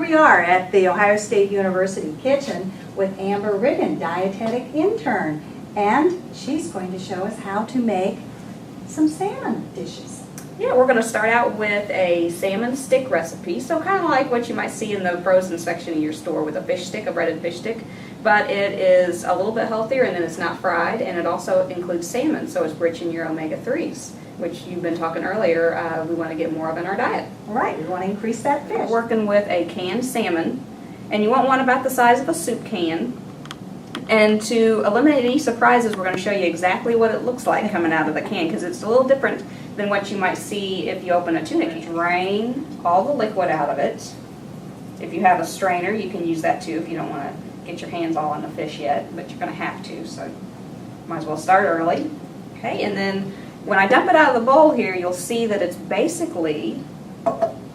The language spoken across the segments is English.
we are at the Ohio State University kitchen with Amber Riggin, dietetic intern, and she's going to show us how to make some salmon dishes. Yeah, we're going to start out with a salmon stick recipe, so kind of like what you might see in the frozen section of your store with a fish stick, a breaded fish stick, but it is a little bit healthier and then it's not fried, and it also includes salmon, so it's rich in your omega-3s, which you've been talking earlier, we want to get more of in our diet. Right, we want to increase that fish. We're working with a canned salmon, and you want one about the size of a soup can. And to eliminate any surprises, we're going to show you exactly what it looks like coming out of the can, because it's a little different than what you might see if you open a tuna can. Drain all the liquid out of it. If you have a strainer, you can use that too if you don't want to get your hands all on the fish yet, but you're going to have to, so might as well start early. Okay, and then when I dump it out of the bowl here, you'll see that it's basically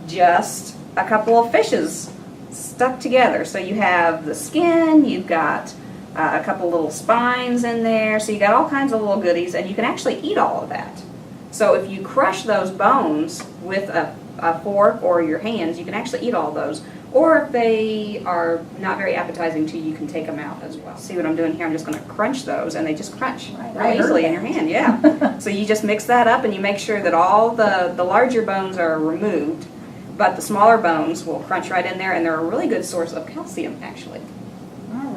just a couple of fishes stuck together. So you have the skin, you've got a couple little spines in there, so you got all kinds of little goodies, and you can actually eat all of that. So if you crush those bones with a fork or your hands, you can actually eat all those. Or if they are not very appetizing to you, you can take them out as well. See what I'm doing here? I'm just going to crunch those, and they just crunch really easily in your hand. Yeah. So you just mix that up, and you make sure that all the larger bones are removed, but the smaller bones will crunch right in there, and they're a really good source of calcium, actually.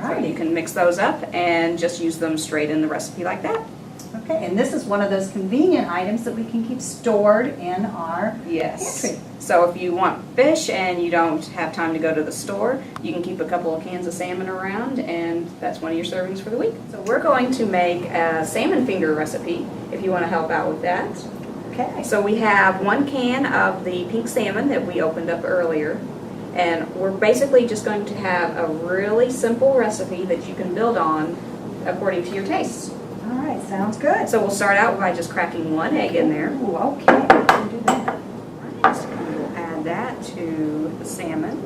So you can mix those up and just use them straight in the recipe like that. Okay, and this is one of those convenient items that we can keep stored in our pantry. So if you want fish and you don't have time to go to the store, you can keep a couple of cans of salmon around, and that's one of your servings for the week. So we're going to make a salmon finger recipe if you want to help out with that. Okay. So we have 1 can of the pink salmon that we opened up earlier. And we're basically just going to have a really simple recipe that you can build on according to your tastes. All right, sounds good. So we'll start out by just cracking 1 egg in there. Ooh, okay, we can do that. All right, so we'll add that to the salmon.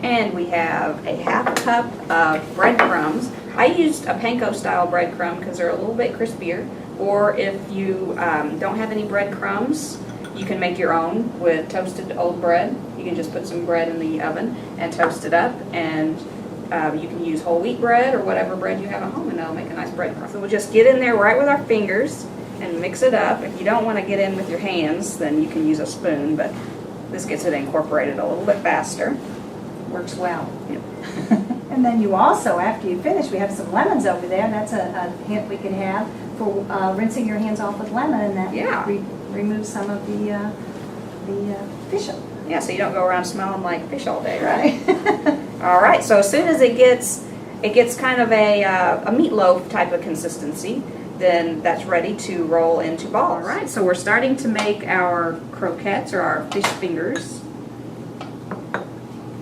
And we have a 1/2 cup of breadcrumbs. I used a panko style breadcrumb because they're a little bit crispier. Or if you don't have any breadcrumbs, you can make your own with toasted old bread. You can just put some bread in the oven and toast it up, and you can use whole wheat bread or whatever bread you have at home, and that'll make a nice breadcrumb. So we'll just get in there right with our fingers and mix it up. If you don't want to get in with your hands, then you can use a spoon, but this gets it incorporated a little bit faster. Works well. Yep. And then you also, after you finish, we have some lemons over there, and that's a hint we can have for rinsing your hands off with lemon, and that removes some of the fish. Yeah, so you don't go around smelling like fish all day, right? All right, so as soon as it gets kind of a meatloaf type of consistency, then that's ready to roll into balls. All right, so we're starting to make our croquettes or our fish fingers.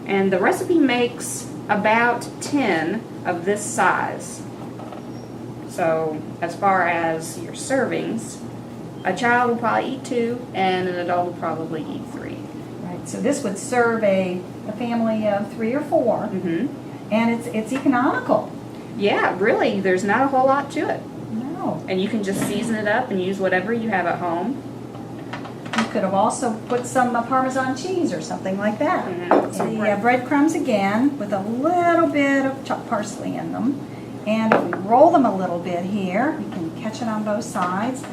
And the recipe makes about 10 of this size. So as far as your servings, a child will probably eat 2, and an adult will probably eat 3. Right. So this would serve a family of 3 or 4, and it's economical. Yeah, really, there's not a whole lot to it. No. And you can just season it up and use whatever you have at home. You could have also put some Parmesan cheese or something like that. Some the breadcrumbs again with a little bit of chopped parsley in them. And if we roll them a little bit here, we can catch it on both sides,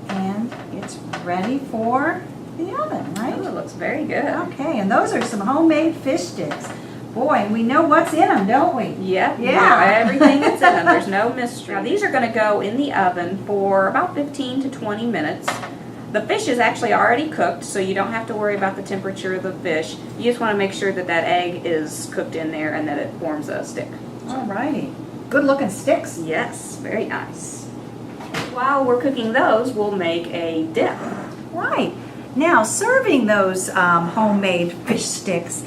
and it's ready for the oven, right? Oh, it looks very good. Okay, and those are some homemade fish sticks. Boy, and we know what's in them, don't we? Yep, Yeah. everything that's in them. There's no mystery. Now these are going to go in the oven for about 15 to 20 minutes. The fish is actually already cooked, so you don't have to worry about the temperature of the fish. You just want to make sure that that egg is cooked in there and that it forms a stick. All righty. Good looking sticks. Yes, very nice. While we're cooking those, we'll make a dip. Right. Now, serving those homemade fish sticks,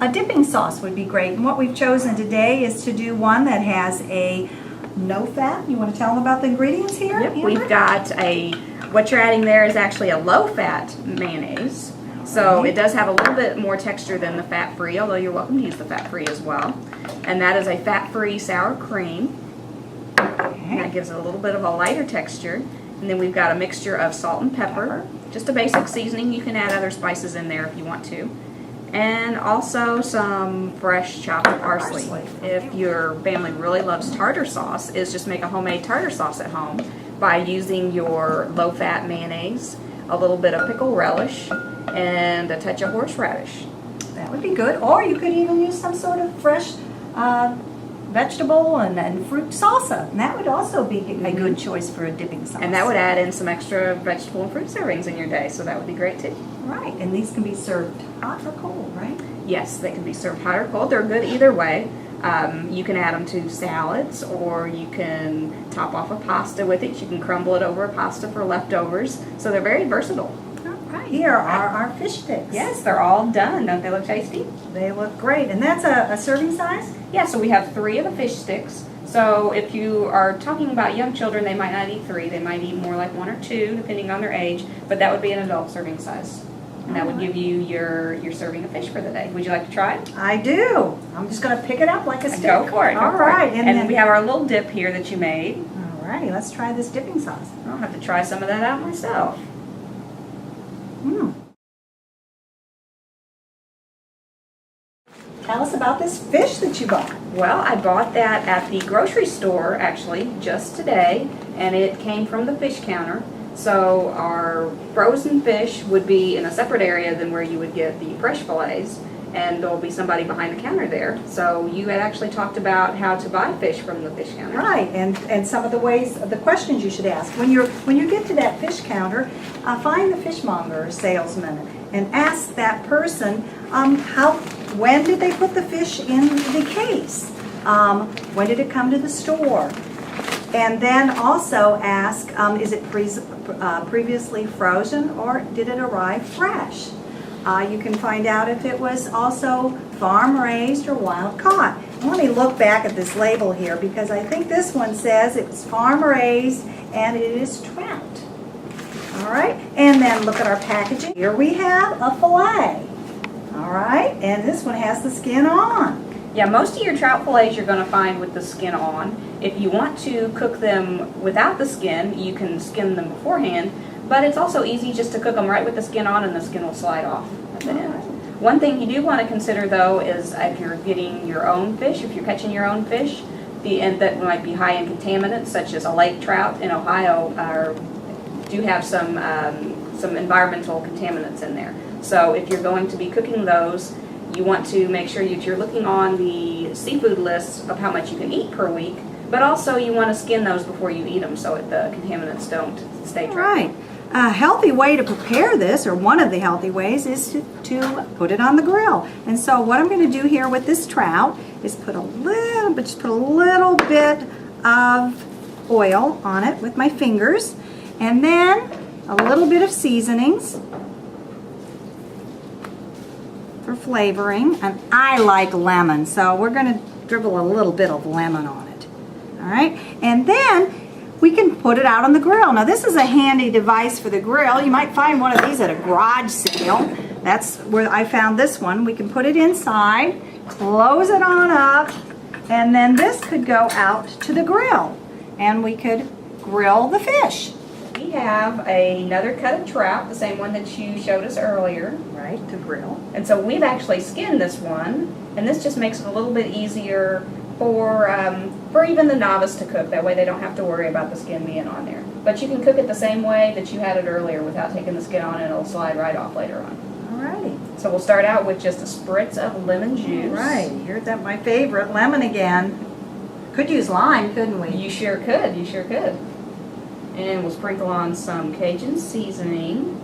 a dipping sauce would be great. And what we've chosen today is to do one that has a no fat. You want to tell them about the ingredients here? Yep, we've got what you're adding there is actually a low fat mayonnaise. So it does have a little bit more texture than the fat-free, although you're welcome to use the fat-free as well. And that is a fat-free sour cream. And that gives it a little bit of a lighter texture. And then we've got a mixture of salt and pepper, just a basic seasoning. You can add other spices in there if you want to. And also some fresh chopped parsley. If your family really loves tartar sauce, is just make a homemade tartar sauce at home by using your low-fat mayonnaise, a little bit of pickle relish, and a touch of horseradish. That would be good. Or you could even use some sort of fresh vegetable and fruit salsa. And that would also be a good choice for a dipping sauce. And that would add in some extra vegetable and fruit servings in your day, so that would be great too. Right, and these can be served hot or cold, right? Yes, they can be served hot or cold. They're good either way. You can add them to salads, or you can top off a pasta with it. You can crumble it over a pasta for leftovers. So they're very versatile. All right, here are our fish sticks. Yes, they're all done. Don't they look tasty? They look great. And that's a serving size? Yeah, so we have 3 of the fish sticks. So if you are talking about young children, they might not eat 3. They might eat more like 1 or 2, depending on their age. But that would be an adult serving size. And that would give you your serving of fish for the day. Would you like to try it? I do. I'm just going to pick it up like a stick. Go for it. All right. And then we have our little dip here that you made. All righty, let's try this dipping sauce. I'll have to try some of that out myself. Tell us about this fish that you bought. Well, I bought that at the grocery store, actually, just today, and it came from the fish counter. So our frozen fish would be in a separate area than where you would get the fresh fillets, and there'll be somebody behind the counter there. So you had actually talked about how to buy fish from the fish counter. Right, and some of the ways, the questions you should ask. When you get to that fish counter, find the fishmonger or salesman and ask that person when did they put the fish in the case? When did it come to the store? And then also ask, is it previously frozen or did it arrive fresh? You can find out if it was also farm raised or wild caught. And let me look back at this label here because I think this one says it was farm raised and it is trout. All right, and then look at our packaging. Here we have a fillet. All right, and this one has the skin on. Yeah, most of your trout fillets you're going to find with the skin on. If you want to cook them without the skin, you can skin them beforehand, but it's also easy just to cook them right with the skin on and the skin will slide off at the end. One thing you do want to consider though is if you're getting your own fish, if you're catching your own fish, that might be high in contaminants such as a lake trout in Ohio do have some environmental contaminants in there. So if you're going to be cooking those, you want to make sure that you're looking on the seafood list of how much you can eat per week, but also you want to skin those before you eat them so the contaminants don't stay dry. Right. A healthy way to prepare this, or one of the healthy ways, is to put it on the grill. And so what I'm going to do here with this trout is put a little bit of oil on it with my fingers, and then a little bit of seasonings for flavoring, and I like lemon, so we're going to dribble a little bit of lemon on it. All right, and then we can put it out on the grill. Now this is a handy device for the grill. You might find one of these at a garage sale. That's where I found this one. We can put it inside, close it on up, and then this could go out to the grill, and we could grill the fish. We have another cut of trout, the same one that you showed us earlier. Right, to grill. And so we've actually skinned this one, and this just makes it a little bit easier for even the novice to cook. That way they don't have to worry about the skin being on there. But you can cook it the same way that you had it earlier without taking the skin on, and it'll slide right off later on. Alrighty. So we'll start out with just a spritz of lemon juice. Right, here's that my favorite, lemon again. Could use lime, couldn't we? You sure could, you sure could. And we'll sprinkle on some Cajun seasoning.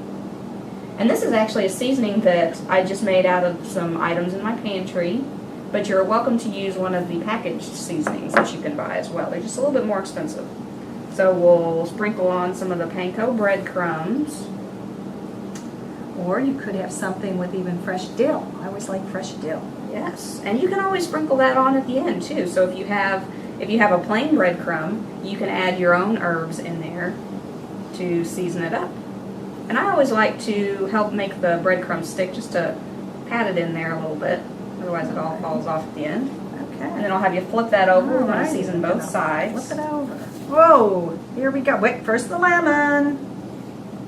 And this is actually a seasoning that I just made out of some items in my pantry, but you're welcome to use one of the packaged seasonings that you can buy as well. They're just a little bit more expensive. So we'll sprinkle on some of the panko breadcrumbs. Or you could have something with even fresh dill. I always like fresh dill. Yes, and you can always sprinkle that on at the end too. So if you have a plain breadcrumb, you can add your own herbs in there to season it up. And I always like to help make the breadcrumb stick, just to pat it in there a little bit. Otherwise it all falls off at the end. Okay. And then I'll have you flip that over. We're going Alright. to season both sides. Flip it over. Whoa, here we go. Wait, first the lemon.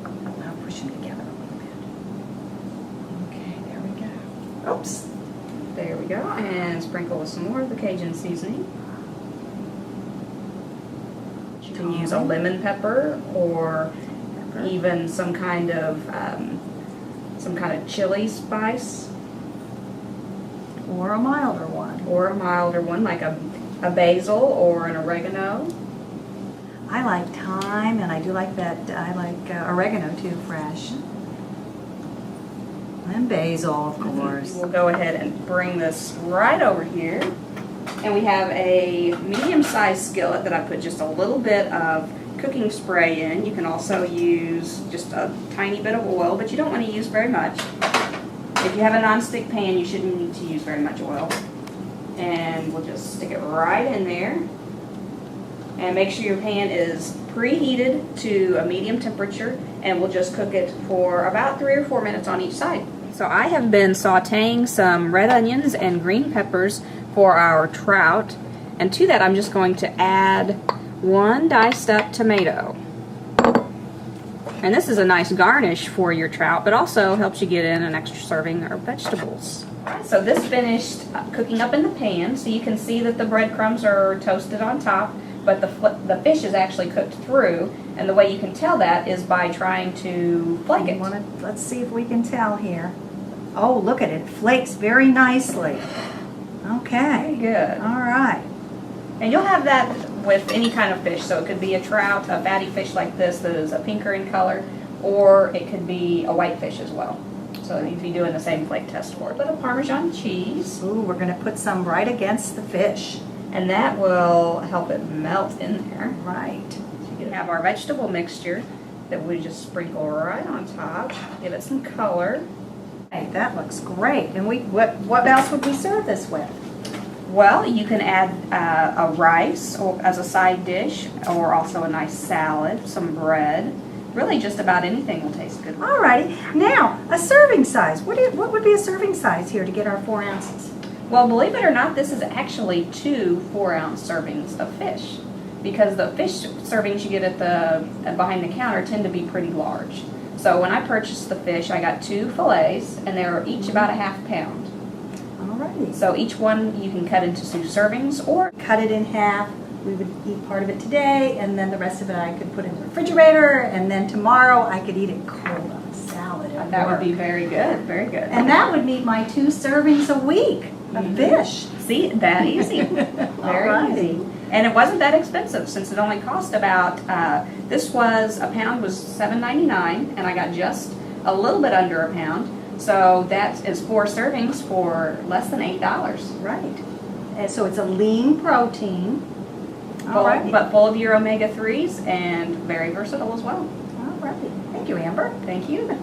Now push them together a little bit. Okay, there we go. Oh, And sprinkle with some more of the Cajun seasoning. You can use a lemon pepper or even some kind of chili spice. Or a milder one. Or a milder one like a basil or an oregano. I like thyme, and I do like that. I like oregano too, fresh. And basil, of course. We'll go ahead and bring this right over here. And we have a medium-sized skillet that I put just a little bit of cooking spray in. You can also use just a tiny bit of oil, but you don't want to use very much. If you have a non-stick pan, you shouldn't need to use very much oil. And we'll just stick it right in there. And make sure your pan is preheated to a medium temperature, and we'll just cook it for about 3 or 4 minutes on each side. So I have been sauteing some red onions and green peppers for our trout, and to that I'm just going to add 1 diced up tomato. And this is a nice garnish for your trout, but also helps you get in an extra serving of vegetables. So this finished cooking up in the pan, so you can see that the breadcrumbs are toasted on top, but the fish is actually cooked through, and the way you can tell that is by trying to flake it. Let's see if we can tell here. Oh, look at it. It flakes very nicely. Okay. Very good. All right. And you'll have that with any kind of fish, so it could be a trout, a fatty fish like this that is a pinker in color, or it could be a white fish as well. So you'd be doing the same flake test for it. But a Parmesan cheese. Ooh, we're going to put some right against the fish. And that will help it melt in there. Right. So you can have our vegetable mixture that we just sprinkle right on top. Give it some color. Hey, that looks great. And what else would we serve this with? Well, you can add a rice or as a side dish, or also a nice salad, some bread. Really just about anything will taste good. Alrighty. Now, a serving size. What would be a serving size here to get our 4 ounces? Well, believe it or not, this is actually 2 4-ounce servings of fish, because the fish servings you get at the behind the counter tend to be pretty large. So when I purchased the fish, I got 2 fillets, and they were each about a ½ pound. Alrighty. So each one you can cut into 2 servings, or Cut it in half. We would eat part of it today, and then the rest of it I could put in the refrigerator, and then tomorrow I could eat it cold on a salad at that work. would be very good, very good. And that would meet my 2 servings a week of fish. See, that easy. Very Alrighty. easy. And it wasn't that expensive, since it only cost about, a pound was $7.99, and I got just a little bit under a pound. So that is 4 servings for less than $8. Right. And so it's a lean protein. But full of your omega-3s and very versatile as well. Alrighty. Thank you, Amber. Thank you.